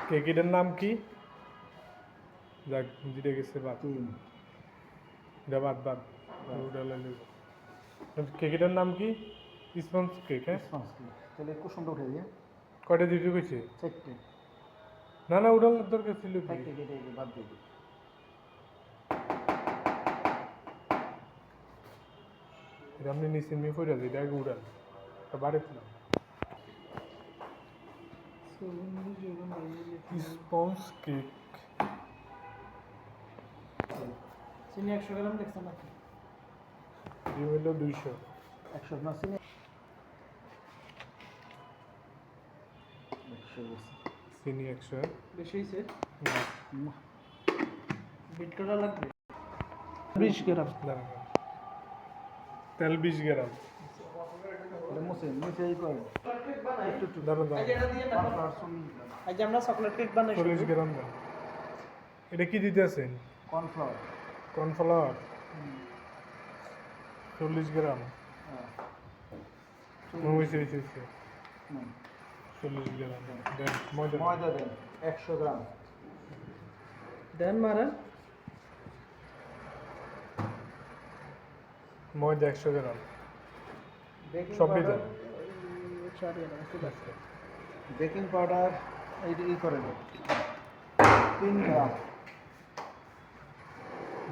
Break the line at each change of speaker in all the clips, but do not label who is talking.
কেকের নাম কি? যাক জিতে গেছে বাদ। এটা বাদ বাদ। কেকের নাম কি? Sponge cake. হ্যাঁ
তাহলে কুসুমটা উঠে দিয়ে
কয়টা দিতে কইছে?
চারটে।
না না উড়ানোর দরকার ছিল কি?
চারটে কেটে বাদ দিয়ে দিই।
এটা আপনি নিচে নিয়ে পড়ে যাই, এটা আগে উড়ান, বাড়ি ফেলাম। স্পঞ্জ কেক
চিনি 100 গ্রাম দেখছেন নাকি?
ডিম হলো 200।
100 না চিনি 100
চিনি 100।
বেশি হয়েছে। বিট করা লাগবে 20 গ্রাম।
তেল 20 গ্রাম।
আজ আমরা চকলেট কেক বানাই।
40 গ্রাম দেন। এটা কি দিতে আছেন?
কর্নফ্লাওয়ার।
কর্নফ্লাওয়ার 40 গ্রাম। হয়েছে 40 গ্রাম দেন।
ময়দা দেন 100 গ্রাম দেন। মারা
ময়দা 100 গ্রাম সবই দেন।
বেকিং পাউডার এই করে দেন 3 গ্রাম।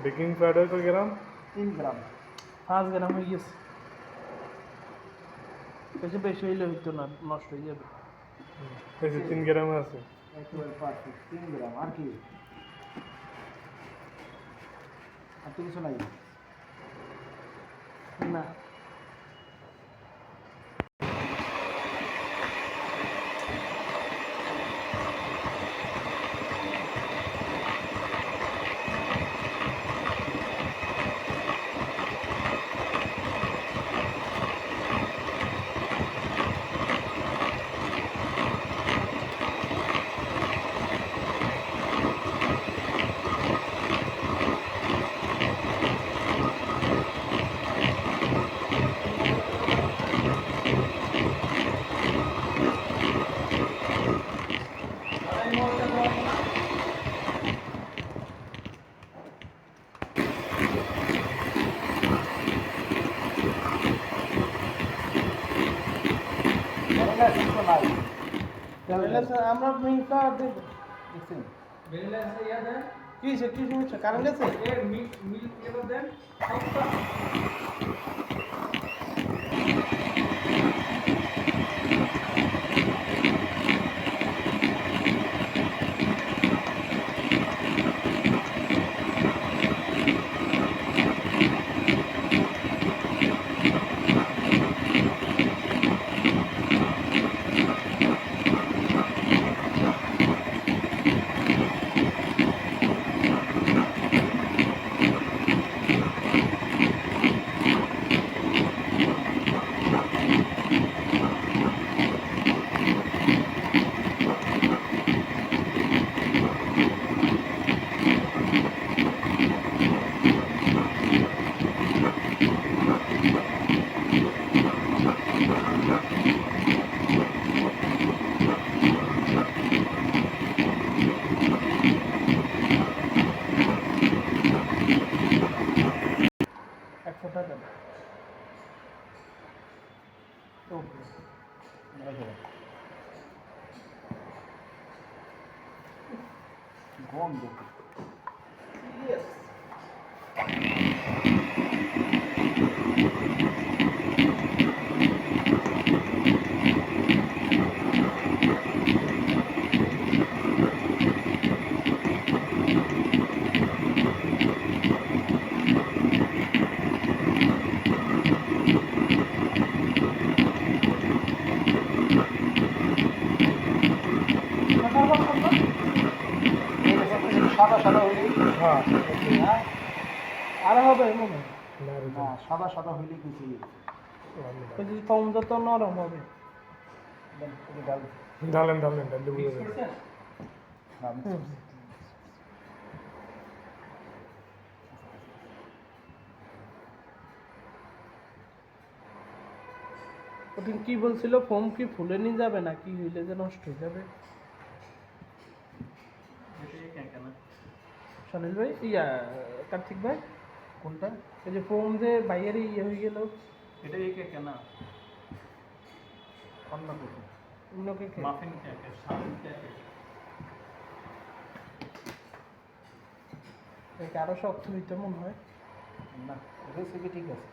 বেকিং পাউডার কত গ্রাম?
3 গ্রাম। 5 গ্রাম হয়ে গেছে। বেশি বেশি হইলে হইতো না, নষ্ট হয়ে যাবে।
3 গ্রাম আছে।
3 গ্রাম। আর কি? আর তো কিছু নাই না। আমরা মিল্ক দেব। কি সমস্যা? কারেন্ট আছে? মিল্ক দেন। গন্ধ সাদা সাদা হইলে আর হবে মনে না। সাদা সাদা হইলে কিছু কম যত নরম হবে।
ঢালেন
ওদিন কি বলছিল, ফোম কি ফুলে নিয়ে যাবে না কি হইলে যে নষ্ট হয়ে যাবে? সনিল ভাই ইয়া কার্তিক ভাই
কোনটা?
এই যে ফোম যে বাইরের ইয়ে হয়ে গেল
এটা এই কেক না,
অন্য কিছু।
অন্য কেক
মাফিন কেক, সামন কেক।
এটা আরো শক্ত হইতে মনে হয়।
না, রেসিপি ঠিক আছে।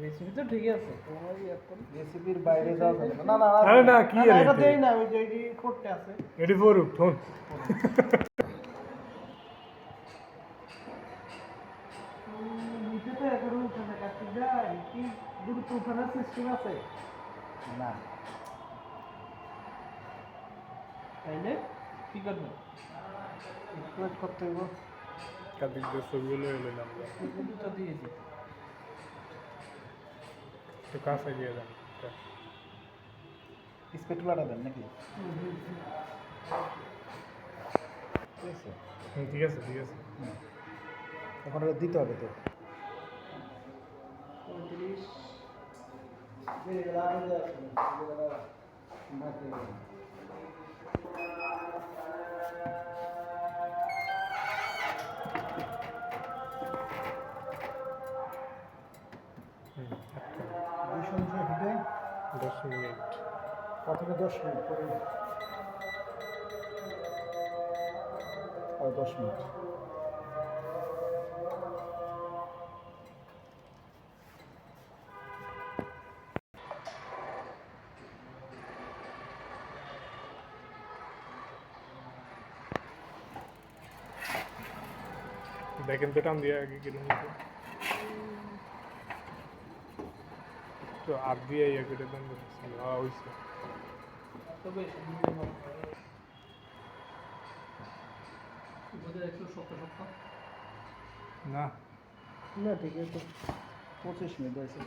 রেসিপি তো ঠিকই আছে তোমার এখন
রেসিপির বাইরে যাওয়া যাবে না। না না
আরে না কি
না,
রে
এটা দেই না ওই যে এটি করতে আছে
এটি ফরুক ফোন
নিচে তো এখন উঠানে কার্তিক ভাই কি দ্রুত উঠানোর সিস্টেম আছে
না,
তাইলে কি করবেন
একটু ওয়েট করতে হইব।
কাদিক দিয়ে ছবিগুলো এলেন আমরা
দুটো দিয়ে দিই
একটু কাছে গিয়ে যান
স্পেটুলাটা দেন নাকি? ঠিক আছে।
ঠিক আছে ঠিক আছে
এখন এটা দিতে হবে তো।
35
হিটে
10 মিনিট
প্রথমে 10 মিনিট পরে আর 10 মিনিট।
দেখেন তো টান দিয়ে আগে কিলোমিটার তো আগ দিয়ে ইয়ে করে দেন হয়েছে
তবে বোধহয় একটু শক্ত শক্ত
না
না ঠিক আছে, 25 মিনিট হয়েছে।